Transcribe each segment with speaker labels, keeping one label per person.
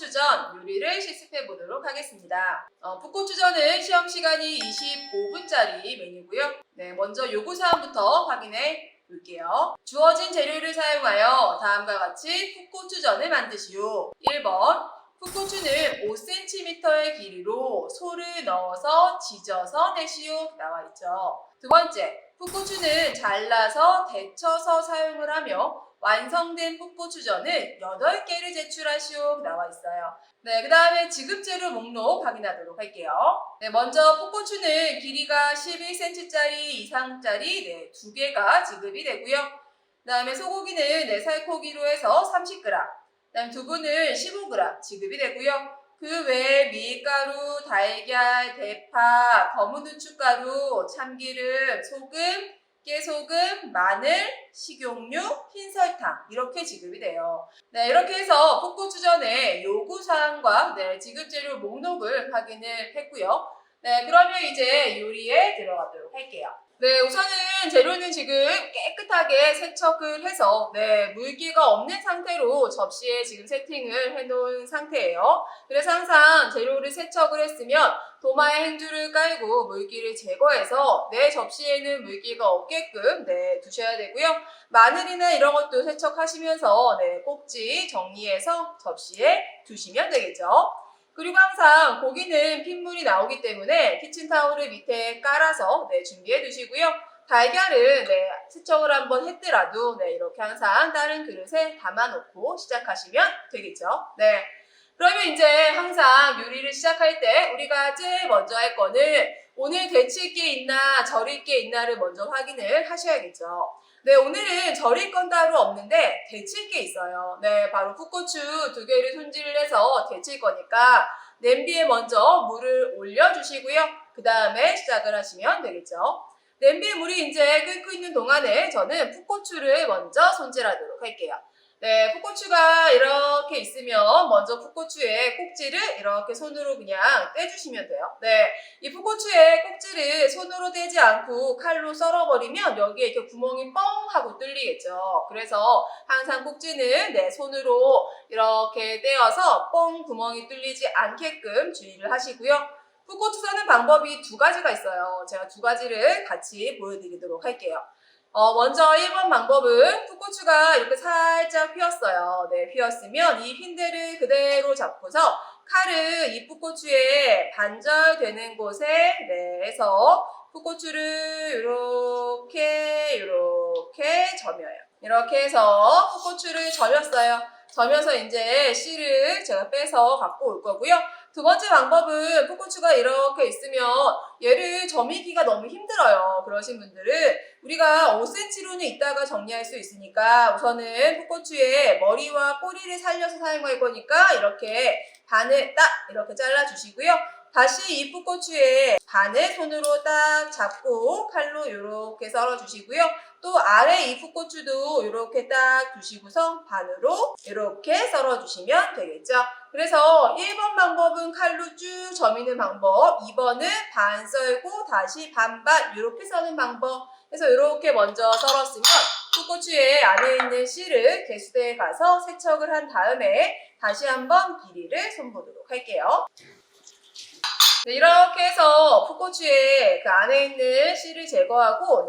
Speaker 1: 풋고추전 요리를 실습해 보도록 하겠습니다. 풋고추전은 시험 시간이 25분짜리 메뉴고요. 네, 먼저 요구사항부터 확인해 볼게요. 주어진 재료를 사용하여 다음과 같이 풋고추전을 만드시오. 1번, 풋고추는 5cm의 길이로 소를 넣어서 지져서 내시오. 나와 있죠. 두 번째, 풋고추는 잘라서 데쳐서 사용을 하며 완성된 풋고추전은 8개를 제출하시오. 나와 있어요. 네, 그 다음에 지급재료 목록 확인하도록 할게요. 네, 먼저 풋고추는 길이가 11cm짜리 이상짜리 2개가 지급이 되고요. 그 다음에 소고기는 4살코기로 해서 30g, 그 다음 두부는 15g 지급이 되고요. 그 외에 밀가루, 달걀, 대파, 검은 후춧가루, 참기름, 소금, 깨소금, 마늘, 식용유, 흰설탕 이렇게 지급이 돼요. 네, 이렇게 해서 풋고추전의 요구사항과 지급재료 목록을 확인을 했고요. 네, 그러면 이제 요리에 들어가도록 할게요. 네, 우선은 재료는 지금 깨끗하게 세척을 해서 물기가 없는 상태로 접시에 지금 세팅을 해놓은 상태예요. 그래서 항상 재료를 세척을 했으면 도마에 행주를 깔고 물기를 제거해서 내 접시에는 물기가 없게끔 두셔야 되고요. 마늘이나 이런 것도 세척하시면서 꼭지 정리해서 접시에 두시면 되겠죠. 그리고 항상 고기는 핏물이 나오기 때문에 키친타올을 밑에 깔아서 준비해 두시고요. 달걀을 세척을 한번 했더라도 이렇게 항상 다른 그릇에 담아놓고 시작하시면 되겠죠. 그러면 이제 항상 요리를 시작할 때 우리가 제일 먼저 할 거는 오늘 데칠 게 있나 절일 게 있나를 먼저 확인을 하셔야겠죠. 오늘은 절일 건 따로 없는데 데칠 게 있어요. 바로 풋고추 2개를 손질을 해서 데칠 거니까 냄비에 먼저 물을 올려주시고요. 그 다음에 시작을 하시면 되겠죠. 냄비에 물이 이제 끓고 있는 동안에 저는 풋고추를 먼저 손질하도록 할게요. 풋고추가 이렇게 있으면 먼저 풋고추의 꼭지를 이렇게 손으로 그냥 떼주시면 돼요. 이 풋고추의 꼭지를 손으로 떼지 않고 칼로 썰어버리면 여기에 이렇게 구멍이 뻥 하고 뚫리겠죠. 그래서 항상 꼭지는 손으로 이렇게 떼어서 뻥 구멍이 뚫리지 않게끔 주의를 하시고요. 풋고추 써는 방법이 2가지가 있어요. 제가 2가지를 같이 보여드리도록 할게요. 먼저 1번 방법은 풋고추가 이렇게 살짝 휘었어요. 휘었으면 이 흰대를 그대로 잡고서 칼을 이 풋고추에 반절되는 곳에 해서 풋고추를 이렇게 점여요. 이렇게 해서 풋고추를 절였어요. 절여서 이제 씨를 제가 빼서 갖고 올 거고요. 2번째 방법은 풋고추가 이렇게 있으면 얘를 점이기가 너무 힘들어요. 그러신 분들은 우리가 5cm로는 이따가 정리할 수 있으니까 우선은 풋고추의 머리와 꼬리를 살려서 사용할 거니까 이렇게 반을 딱 이렇게 잘라주시고요. 다시 이 풋고추의 반을 손으로 딱 잡고 칼로 이렇게 썰어주시고요. 또 아래 이 풋고추도 이렇게 딱 두시고서 반으로 이렇게 썰어주시면 되겠죠. 그래서 1번 방법은 칼로 쭉 점이는 방법, 2번은 반 썰고 다시 반반 이렇게 써는 방법. 그래서 이렇게 먼저 썰었으면 풋고추의 안에 있는 씨를 개수대에 가서 세척을 한 다음에 다시 한번 길이를 손보도록 할게요. 이렇게 해서 풋고추의 그 안에 있는 씨를 제거하고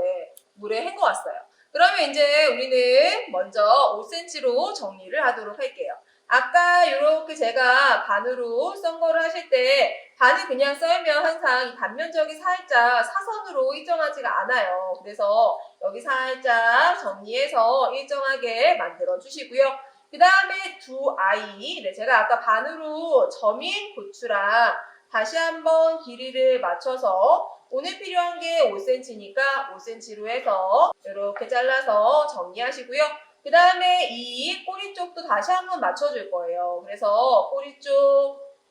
Speaker 1: 물에 헹궈왔어요. 그러면 이제 우리는 먼저 5cm로 정리를 하도록 할게요. 아까 이렇게 제가 반으로 썬 거를 하실 때 반을 그냥 썰면 항상 이 단면적이 살짝 사선으로 일정하지가 않아요. 그래서 여기 살짝 정리해서 일정하게 만들어 주시고요. 그 다음에 2아이, 제가 아까 반으로 점인 고추랑 다시 한번 길이를 맞춰서 오늘 필요한 게 5cm니까 5cm로 해서 이렇게 잘라서 정리하시고요. 그 다음에 이 꼬리 쪽도 다시 한번 맞춰줄 거예요. 그래서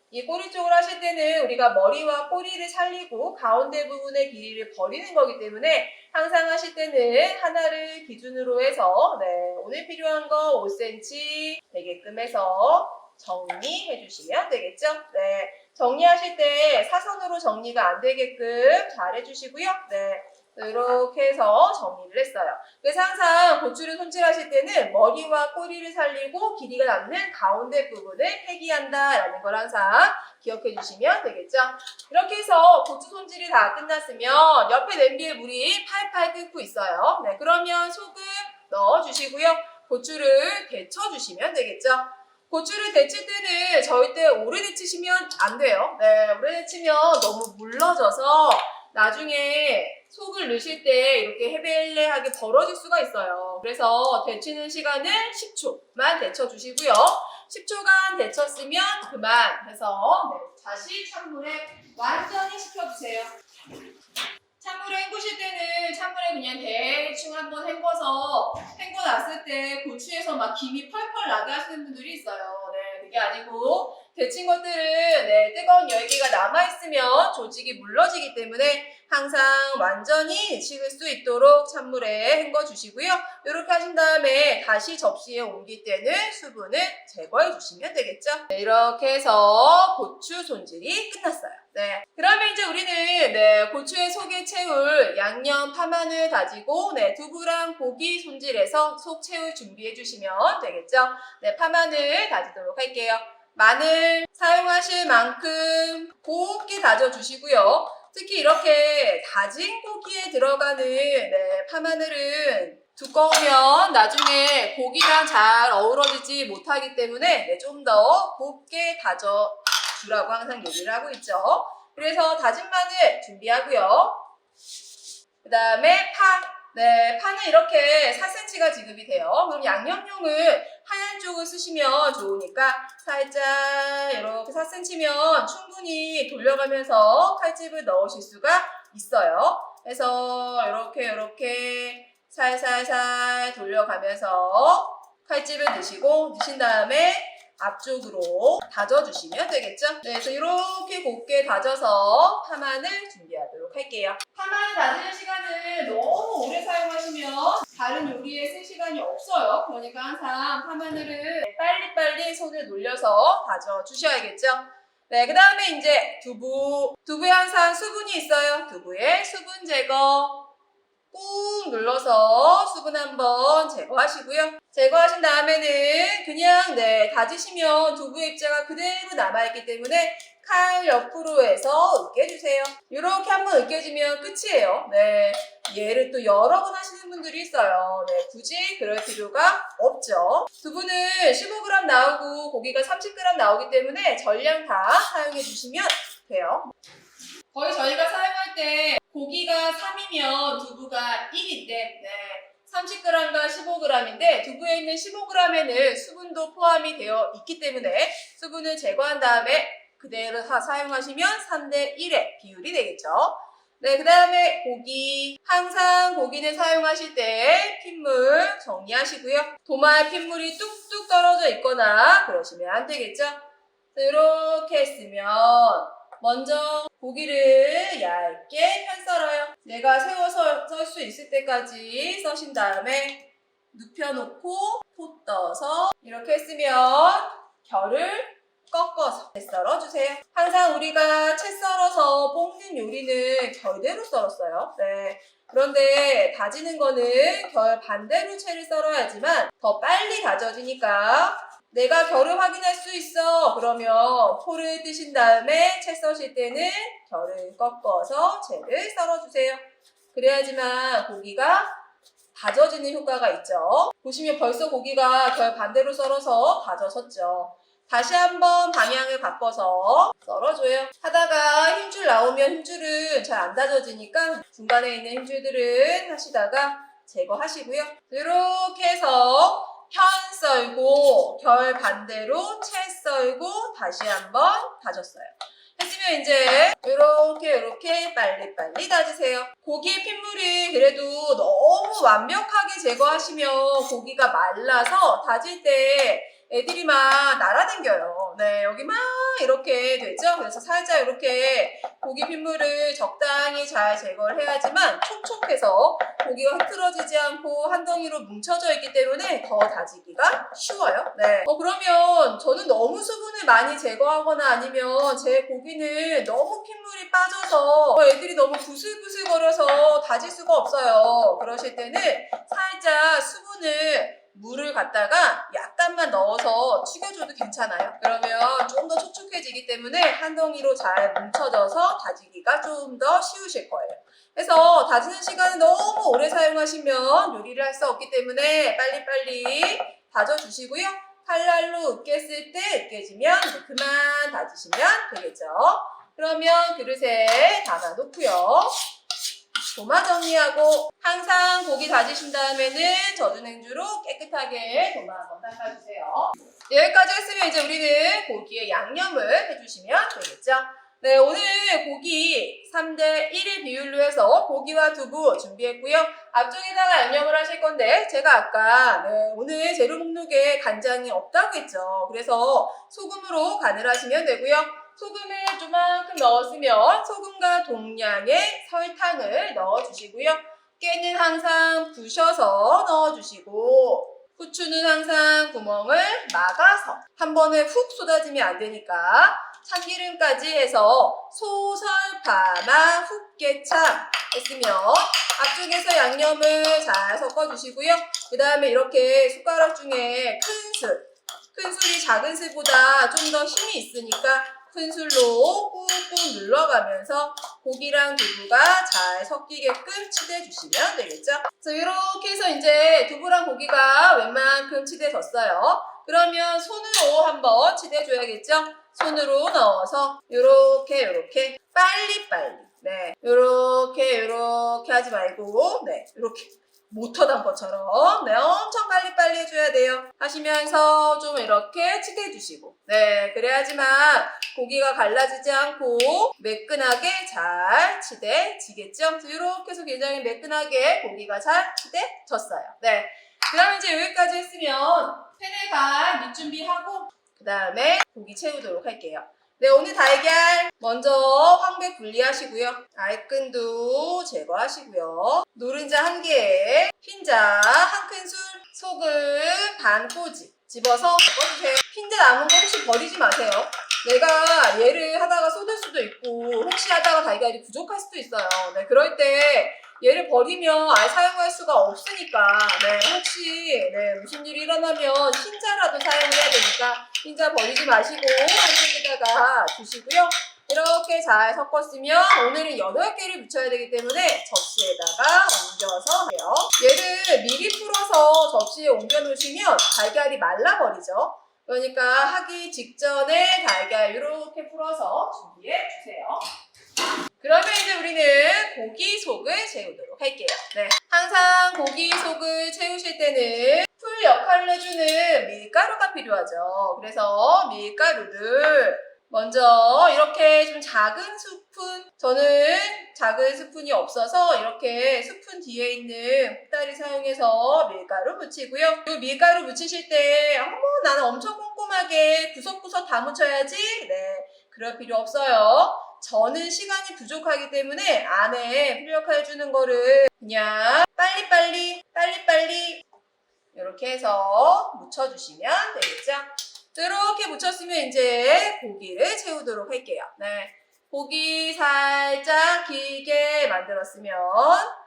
Speaker 1: 이 꼬리 쪽을 하실 때는 우리가 머리와 꼬리를 살리고 가운데 부분의 길이를 버리는 거기 때문에 항상 하실 때는 하나를 기준으로 해서 오늘 필요한 거 5cm 되게끔 해서 정리해 주시면 되겠죠. 정리하실 때 사선으로 정리가 안 되게끔 잘 해주시고요. 이렇게 해서 정리를 했어요. 그래서 항상 고추를 손질하실 때는 머리와 꼬리를 살리고 길이가 남는 가운데 부분을 폐기한다라는 걸 항상 기억해 주시면 되겠죠. 이렇게 해서 고추 손질이 다 끝났으면 옆에 냄비에 물이 팔팔 끓고 있어요. 네, 그러면 소금 넣어주시고요. 고추를 데쳐주시면 되겠죠. 고추를 데칠 때는 절대 오래 데치시면 안 돼요. 네, 오래 데치면 너무 물러져서 나중에 속을 넣으실 때 이렇게 헤벨레하게 벌어질 수가 있어요. 그래서 데치는 시간은 10초만 데쳐주시고요. 10초간 데쳤으면 그만 해서 다시 찬물에 완전히 식혀주세요. 찬물에 헹구실 때는 찬물에 그냥 대충 한번 헹궈놨을 때 고추에서 막 김이 펄펄 나게 하시는 분들이 있어요. 네, 그게 아니고 데친 것들은 뜨거운 열기가 남아있으면 조직이 물러지기 때문에 항상 완전히 식을 수 있도록 찬물에 헹궈주시고요. 이렇게 하신 다음에 다시 접시에 옮길 때는 수분을 제거해 주시면 되겠죠. 네, 이렇게 해서 고추 손질이 끝났어요. 네, 그러면 이제 우리는 고추의 속에 채울 양념 파마늘 다지고 두부랑 고기 손질해서 속 채울 준비해 주시면 되겠죠. 네, 파마늘 다지도록 할게요. 마늘 사용하실 만큼 곱게 다져주시고요. 특히 이렇게 다진 고기에 들어가는 파마늘은 두꺼우면 나중에 고기랑 잘 어우러지지 못하기 때문에 좀 더 곱게 다져주라고 항상 얘기를 하고 있죠. 그래서 다진 마늘 준비하고요. 그 다음에 파는 이렇게 4cm가 지급이 돼요. 그럼 양념용을 하얀 쪽을 쓰시면 좋으니까 살짝 이렇게 4cm면 충분히 돌려가면서 칼집을 넣으실 수가 있어요. 그래서 이렇게 살살살 돌려가면서 칼집을 넣으신 다음에 앞쪽으로 다져주시면 되겠죠. 네, 그래서 이렇게 곱게 다져서 파마늘 준비하도록 할게요. 파마늘 다지는 시간을 너무 오래 사용하시면 다른 요리에 쓸 시간이 없어요. 그러니까 항상 파마늘을 빨리빨리 손을 놀려서 다져주셔야겠죠. 네, 그 다음에 이제 두부에 항상 수분이 있어요. 두부에 수분 제거 꾹 눌러서 수분 한번 제거하시고요. 제거하신 다음에는 그냥 다지시면 두부의 입자가 그대로 남아있기 때문에 칼 옆으로 해서 으깨주세요. 이렇게 한번 으깨지면 끝이에요. 네, 얘를 또 여러 번 하시는 분들이 있어요. 네, 굳이 그럴 필요가 없죠. 두부는 15g 나오고 고기가 30g 나오기 때문에 전량 다 사용해 주시면 돼요. 거의 저희가 사용할 때 고기가 3이면 두부가 1인데 30g과 15g인데 두부에 있는 15g에는 수분도 포함이 되어 있기 때문에 수분을 제거한 다음에 그대로 사용하시면 3대1의 비율이 되겠죠. 네, 그 다음에 고기. 항상 고기는 사용하실 때 핏물 정리하시고요. 도마에 핏물이 뚝뚝 떨어져 있거나 그러시면 안 되겠죠. 이렇게 했으면 먼저 고기를 얇게 편 썰어요. 내가 세워서 썰 수 있을 때까지 써신 다음에 눕혀놓고 포 떠서 이렇게 했으면 결을 꺾어서 채 썰어주세요. 항상 우리가 채 썰어서 볶는 요리는 결대로 썰었어요. 네. 그런데 다지는 거는 결 반대로 채를 썰어야지만 더 빨리 다져지니까 내가 결을 확인할 수 있어. 그러면 포를 뜨신 다음에 채 써실 때는 결을 꺾어서 채를 썰어주세요. 그래야지만 고기가 다져지는 효과가 있죠. 보시면 벌써 고기가 결 반대로 썰어서 다져졌죠. 다시 한번 방향을 바꿔서 썰어줘요. 하다가 힘줄 나오면 힘줄은 잘 안 다져지니까 중간에 있는 힘줄들은 하시다가 제거하시고요. 이렇게 해서 편 썰고 결 반대로 채 썰고 다시 한번 다졌어요. 했으면 이제 이렇게 빨리빨리 다지세요. 고기의 핏물이 그래도 너무 완벽하게 제거하시면 고기가 말라서 다질 때 애들이 막 날아다녀요. 있어요. 네, 여기 막 이렇게 되죠? 그래서 살짝 이렇게 고기 핏물을 적당히 잘 제거를 해야지만 촉촉해서 고기가 흐트러지지 않고 한 덩이로 뭉쳐져 있기 때문에 더 다지기가 쉬워요. 네. 그러면 저는 너무 수분을 많이 제거하거나 아니면 제 고기는 너무 핏물이 빠져서 애들이 너무 부슬부슬거려서 다질 수가 없어요. 그러실 때는 살짝 수분을 물을 갖다가 약간만 넣어서 튀겨줘도 괜찮아요. 그러면 좀 더 촉촉해지기 때문에 한 덩이로 잘 뭉쳐져서 다지기가 좀 더 쉬우실 거예요. 그래서 다지는 시간을 너무 오래 사용하시면 요리를 할 수 없기 때문에 빨리빨리 다져주시고요. 칼날로 으깼을 때 으깨지면 그만 다지시면 되겠죠. 그러면 그릇에 담아놓고요. 도마 정리하고 항상 고기 다지신 다음에는 젖은 행주로 깨끗하게 도마 한번 닦아주세요. 여기까지 했으면 이제 우리는 고기에 양념을 해주시면 되겠죠. 네, 오늘 고기 3대1의 비율로 해서 고기와 두부 준비했고요. 앞쪽에다가 양념을 하실 건데 제가 아까 오늘 재료 목록에 간장이 없다고 했죠. 그래서 소금으로 간을 하시면 되고요. 소금을 조만큼 넣었으면 소금과 동량의 설탕을 넣어주시고요. 깨는 항상 부셔서 넣어주시고 후추는 항상 구멍을 막아서 한 번에 훅 쏟아지면 안 되니까 참기름까지 해서 소설 파마 훅개참 했으면 앞쪽에서 양념을 잘 섞어주시고요. 그 다음에 이렇게 숟가락 중에 큰 술이 작은 술보다 좀 더 힘이 있으니까 큰 술로 꾹꾹 눌러가면서 고기랑 두부가 잘 섞이게끔 치대주시면 되겠죠. 그래서 이렇게 해서 이제 두부랑 고기가 웬만큼 치대졌어요. 그러면 손으로 한번 치대줘야겠죠. 손으로 넣어서 요렇게 빨리빨리 요렇게 하지 말고 요렇게 모터 단 것처럼 엄청 빨리빨리 해줘야 돼요. 하시면서 좀 이렇게 치대주시고 그래야지만 고기가 갈라지지 않고 매끈하게 잘 치대지겠죠. 이렇게 해서 굉장히 매끈하게 고기가 잘 치대졌어요. 그 다음에 이제 여기까지 했으면 팬에 갈 밑 준비하고 그 다음에 고기 채우도록 할게요. 오늘 달걀 먼저 황배 분리하시고요. 알끈도 제거하시고요. 노른자 1개에 흰자 1큰술, 소금 반 꼬지 집어서 섞어주세요. 흰자 남은 거 혹시 버리지 마세요. 내가 얘를 하다가 쏟을 수도 있고 혹시 하다가 달걀이 부족할 수도 있어요. 그럴 때 얘를 버리면 아예 사용할 수가 없으니까 혹시 무슨 일이 일어나면 흰자라도 사용해야 되니까 흰자 버리지 마시고 한쪽에다가 두시고요. 이렇게 잘 섞었으면 오늘은 8개를 묻혀야 되기 때문에 접시에다가 옮겨서 해요. 얘를 미리 풀어서 접시에 옮겨 놓으시면 달걀이 말라버리죠. 그러니까 하기 직전에 달걀 이렇게 풀어서 준비해 주세요. 그러면 이제 우리는 고기 속을 채우도록 할게요. 항상 고기 속을 채우실 때는 풀 역할을 해주는 밀가루가 필요하죠. 그래서 밀가루를 먼저 이렇게 좀 작은 스푼, 저는 작은 스푼이 없어서 이렇게 스푼 뒤에 있는 꼭다리 사용해서 밀가루 묻히고요. 이 밀가루 묻히실 때 나는 엄청 꼼꼼하게 구석구석 다 묻혀야지 그럴 필요 없어요. 저는 시간이 부족하기 때문에 안에 풀 역할 해주는 거를 그냥 빨리빨리 이렇게 해서 묻혀주시면 되겠죠. 이렇게 묻혔으면 이제 고기를 채우도록 할게요. 고기 살짝 길게 만들었으면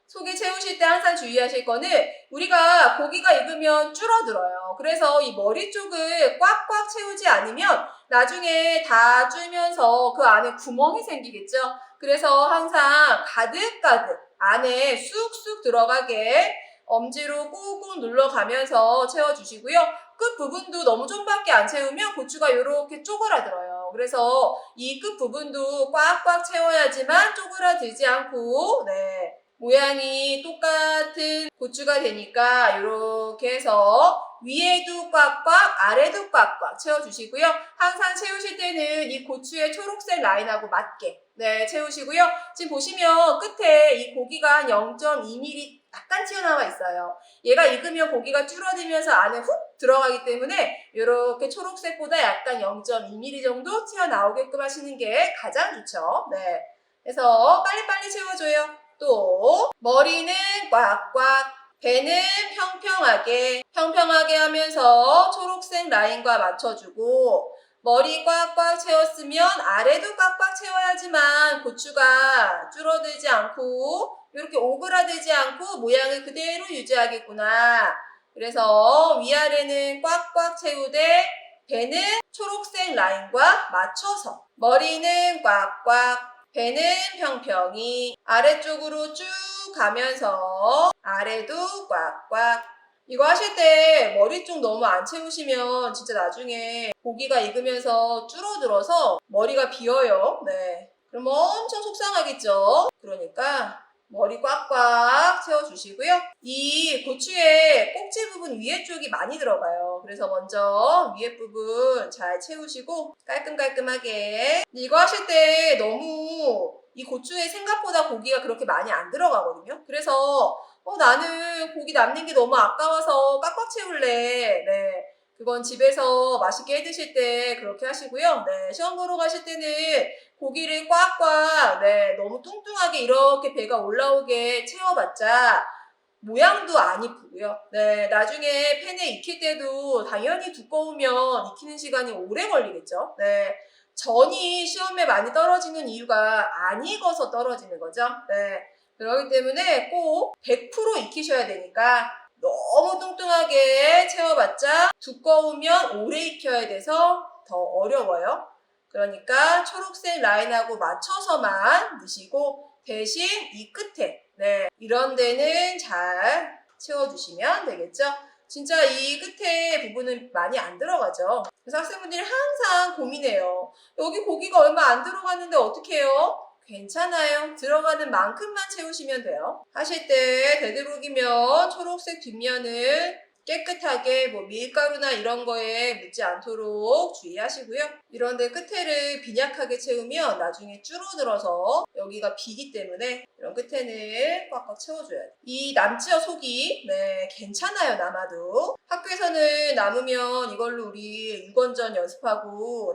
Speaker 1: 속에 채우실 때 항상 주의하실 거는 우리가 고기가 익으면 줄어들어요. 그래서 이 머리 쪽을 꽉꽉 채우지 않으면 나중에 다 줄면서 그 안에 구멍이 생기겠죠. 그래서 항상 가득가득 안에 쑥쑥 들어가게 엄지로 꾹꾹 눌러가면서 채워주시고요. 끝부분도 너무 좀밖에 안 채우면 고추가 이렇게 쪼그라들어요. 그래서 이 끝부분도 꽉꽉 채워야지만 쪼그라들지 않고 모양이 똑같은 고추가 되니까 이렇게 해서 위에도 꽉꽉 아래도 꽉꽉 채워주시고요. 항상 채우실 때는 이 고추의 초록색 라인하고 맞게 채우시고요. 지금 보시면 끝에 이 고기가 한 0.2mm 약간 튀어나와 있어요. 얘가 익으면 고기가 줄어들면서 안에 훅 들어가기 때문에 이렇게 초록색보다 약간 0.2mm 정도 튀어나오게끔 하시는 게 가장 좋죠. 그래서 빨리빨리 채워줘요. 또 머리는 꽉꽉, 배는 평평하게 하면서 초록색 라인과 맞춰주고 머리 꽉꽉 채웠으면 아래도 꽉꽉 채워야지만 고추가 줄어들지 않고 이렇게 오그라들지 않고 모양을 그대로 유지하겠구나. 그래서 위아래는 꽉꽉 채우되 배는 초록색 라인과 맞춰서 머리는 꽉꽉, 배는 평평히 아래쪽으로 쭉 가면서 아래도 꽉꽉. 이거 하실 때 머리 쪽 너무 안 채우시면 진짜 나중에 고기가 익으면서 줄어들어서 머리가 비어요. 그럼 엄청 속상하겠죠. 그러니까 머리 꽉꽉 채워주시고요. 이 고추의 꼭지 부분 위에 쪽이 많이 들어가요. 그래서 먼저 위에 부분 잘 채우시고 깔끔하게. 이거 하실 때 너무 이 고추에 생각보다 고기가 그렇게 많이 안 들어가거든요. 그래서 나는 고기 남는 게 너무 아까워서 꽉꽉 채울래. 그건 집에서 맛있게 해 드실 때 그렇게 하시고요. 시험 보러 가실 때는 고기를 꽉꽉 너무 뚱뚱하게 이렇게 배가 올라오게 채워봤자 모양도 안 이쁘고요. 나중에 팬에 익힐 때도 당연히 두꺼우면 익히는 시간이 오래 걸리겠죠. 전이 시험에 많이 떨어지는 이유가 안 익어서 떨어지는 거죠. 그렇기 때문에 꼭 100% 익히셔야 되니까 너무 뚱뚱하게 채워봤자 두꺼우면 오래 익혀야 돼서 더 어려워요. 그러니까 초록색 라인하고 맞춰서만 넣으시고 대신 이 끝에 이런 데는 잘 채워주시면 되겠죠. 진짜 이 끝에 부분은 많이 안 들어가죠. 그래서 학생분들이 항상 고민해요. 여기 고기가 얼마 안 들어갔는데 어떻게 해요? 괜찮아요. 들어가는 만큼만 채우시면 돼요. 하실 때 되도록이면 초록색 뒷면을 깨끗하게 밀가루나 이런 거에 묻지 않도록 주의하시고요. 이런데 끝에를 빈약하게 채우면 나중에 줄어들어서 여기가 비기 때문에 이런 끝에는 꽉꽉 채워줘야 돼요. 이 남지요 속이 괜찮아요. 남아도 학교에서는 남으면 이걸로 우리 유건전 연습하고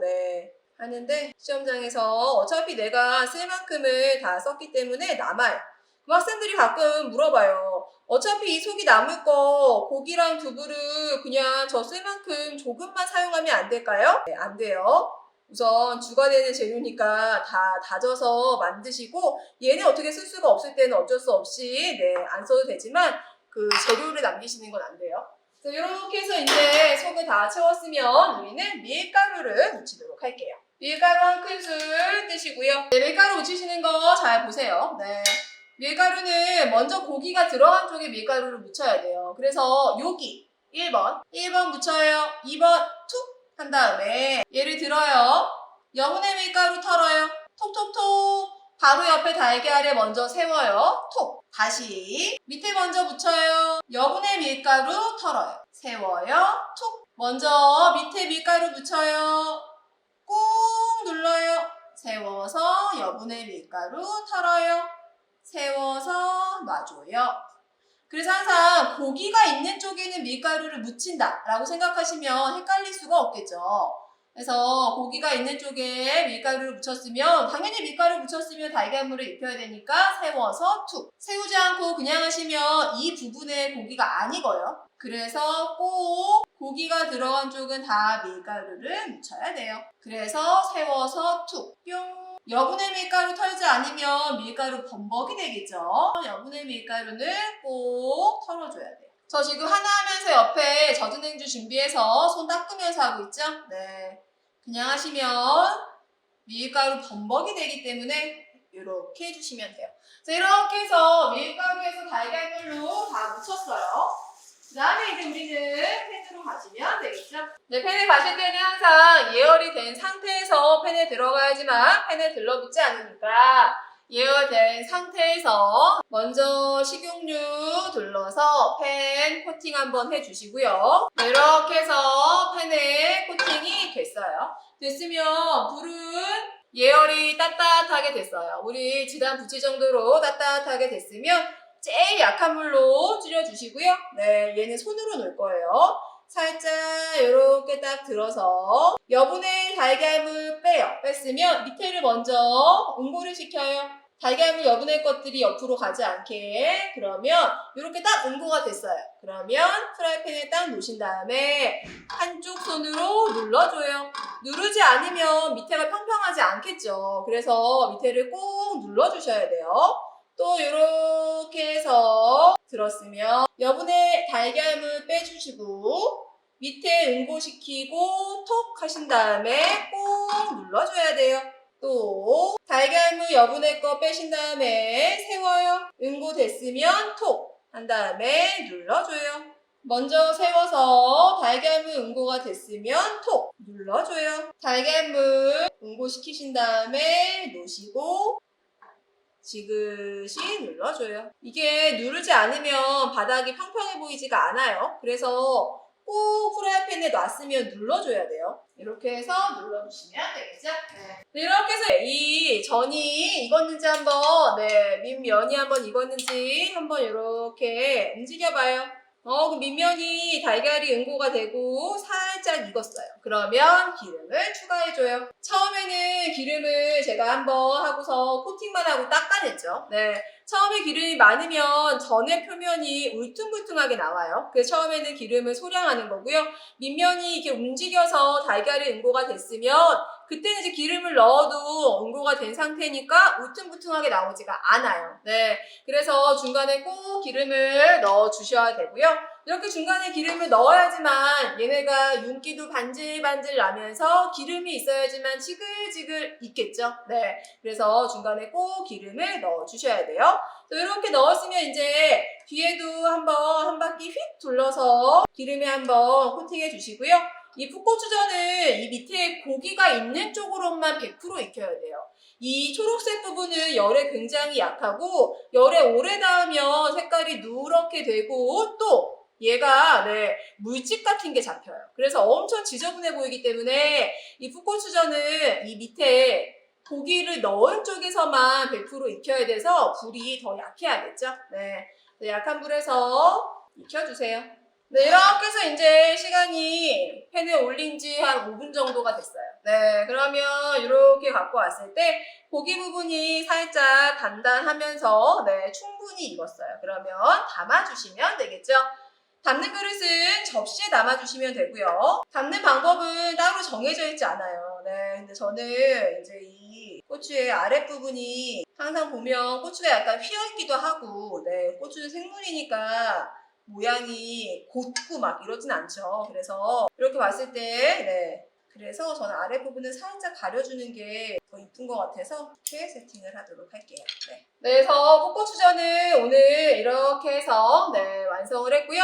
Speaker 1: 하는데 시험장에서 어차피 내가 쓸 만큼을 다 썼기 때문에 남아요. 그럼 학생들이 가끔 물어봐요. 어차피 이 속이 남을 거 고기랑 두부를 그냥 저 쓸 만큼 조금만 사용하면 안 될까요? 안 돼요. 우선 주가 되는 재료니까 다 다져서 만드시고 얘는 어떻게 쓸 수가 없을 때는 어쩔 수 없이 안 써도 되지만 그 재료를 남기시는 건 안 돼요. 이렇게 해서 이제 속을 다 채웠으면 우리는 밀가루를 묻히도록 할게요. 밀가루 한 큰술 뜨시고요. 밀가루 묻히시는 거 잘 보세요. 밀가루는 먼저 고기가 들어간 쪽에 밀가루를 묻혀야 돼요. 그래서 여기 1번 묻혀요. 2번 툭 한 다음에 얘를 들어요. 여분의 밀가루 털어요. 톡톡톡. 바로 옆에 달걀을 먼저 세워요. 톡. 다시 밑에 먼저 묻혀요. 여분의 밀가루 털어요. 세워요. 톡. 먼저 밑에 밀가루 묻혀요. 꾹 눌러요. 세워서 여분의 밀가루 털어요. 세워서 놔줘요. 그래서 항상 고기가 있는 쪽에는 밀가루를 묻힌다 라고 생각하시면 헷갈릴 수가 없겠죠. 그래서 고기가 있는 쪽에 밀가루를 묻혔으면 당연히 밀가루 묻혔으면 달걀물을 입혀야 되니까 세워서 툭. 세우지 않고 그냥 하시면 이 부분에 고기가 안 익어요. 그래서 꼭 고기가 들어간 쪽은 다 밀가루를 묻혀야 돼요. 그래서 세워서 툭. 뿅. 여분의 밀가루 털지 않으면 밀가루 범벅이 되겠죠. 여분의 밀가루는 꼭 털어줘야 돼요. 저 지금 하나 하면서 옆에 젖은 행주 준비해서 손 닦으면서 하고 있죠? 그냥 하시면 밀가루 범벅이 되기 때문에 이렇게 해주시면 돼요. 자, 이렇게 해서 밀가루에서 달걀물로 다 묻혔어요. 그 다음에 이제 우리는 팬으로 가시면 되겠죠? 팬에 가실 때는 항상 예열이 된 상태에서 팬에 들어가야지만 팬에 들러붙지 않으니까 예열된 상태에서 먼저 식용유 둘러서 팬 코팅 한번 해주시고요. 이렇게 해서 팬에 코팅이 됐어요. 됐으면 불은 예열이 따뜻하게 됐어요. 우리 지단 붙일 정도로 따뜻하게 됐으면 제일 약한 불로 줄여주시고요. 네, 얘는 손으로 놓을 거예요. 살짝 이렇게 딱 들어서 여분의 달걀물 빼요. 뺐으면 밑에를 먼저 응고를 시켜요. 달걀물 여분의 것들이 옆으로 가지 않게. 그러면 이렇게 딱 응고가 됐어요. 그러면 프라이팬에 딱 놓으신 다음에 한쪽 손으로 눌러줘요. 누르지 않으면 밑에가 평평하지 않겠죠. 그래서 밑에를 꼭 눌러주셔야 돼요. 또 이렇게 해서 들었으면 여분의 달걀물 빼주시고 밑에 응고시키고 톡 하신 다음에 꼭 눌러줘야 돼요. 또 달걀물 여분의 거 빼신 다음에 세워요. 응고 됐으면 톡 한 다음에 눌러줘요. 먼저 세워서 달걀물 응고가 됐으면 톡 눌러줘요. 달걀물 응고시키신 다음에 놓으시고 지그시 눌러줘요. 이게 누르지 않으면 바닥이 평평해 보이지가 않아요. 그래서 꼭 프라이팬에 놨으면 눌러줘야 돼요. 이렇게 해서 눌러주시면 되겠죠? 네. 이렇게 해서 이 전이 익었는지 한번, 밑면이 한번 익었는지 한번 이렇게 움직여봐요. 그 밑면이 달걀이 응고가 되고 살짝 익었어요. 그러면 기름을 추가해줘요. 처음에는 기름을 제가 한번 하고서 코팅만 하고 닦아냈죠. 네. 처음에 기름이 많으면 전의 표면이 울퉁불퉁하게 나와요. 그래서 처음에는 기름을 소량하는 거고요. 밑면이 이렇게 움직여서 달걀이 응고가 됐으면 그때는 이제 기름을 넣어도 응고가 된 상태니까 울퉁불퉁하게 나오지가 않아요. 네. 그래서 중간에 꼭 기름을 넣어 주셔야 되고요. 이렇게 중간에 기름을 넣어야지만 얘네가 윤기도 반질반질 나면서 기름이 있어야지만 지글지글 익겠죠. 네. 그래서 중간에 꼭 기름을 넣어 주셔야 돼요. 또 이렇게 넣었으면 이제 뒤에도 한번 한 바퀴 휙 둘러서 기름에 한번 코팅해 주시고요. 이 풋고추전은 이 밑에 고기가 있는 쪽으로만 100% 익혀야 돼요. 이 초록색 부분은 열에 굉장히 약하고 열에 오래 닿으면 색깔이 누렇게 되고 또 얘가 물집 같은 게 잡혀요. 그래서 엄청 지저분해 보이기 때문에 이 풋고추전은 이 밑에 고기를 넣은 쪽에서만 100% 익혀야 돼서 불이 더 약해야겠죠. 네, 약한 불에서 익혀주세요. 네, 이렇게 해서 이제 시간이 팬에 올린 지 한 5분 정도가 됐어요. 네, 그러면 이렇게 갖고 왔을 때 고기 부분이 살짝 단단하면서 충분히 익었어요. 그러면 담아주시면 되겠죠. 담는 그릇은 접시에 담아주시면 되고요. 담는 방법은 따로 정해져 있지 않아요. 네, 근데 저는 이제 이 고추의 아랫부분이 항상 보면 고추가 약간 휘어있기도 하고, 고추는 생물이니까 모양이 곧고 막 이러진 않죠. 그래서 이렇게 봤을 때, 그래서 저는 아랫부분을 살짝 가려주는 게 더 이쁜 것 같아서 이렇게 세팅을 하도록 할게요. 네. 그래서 풋고추전을 오늘 이렇게 해서 완성을 했고요.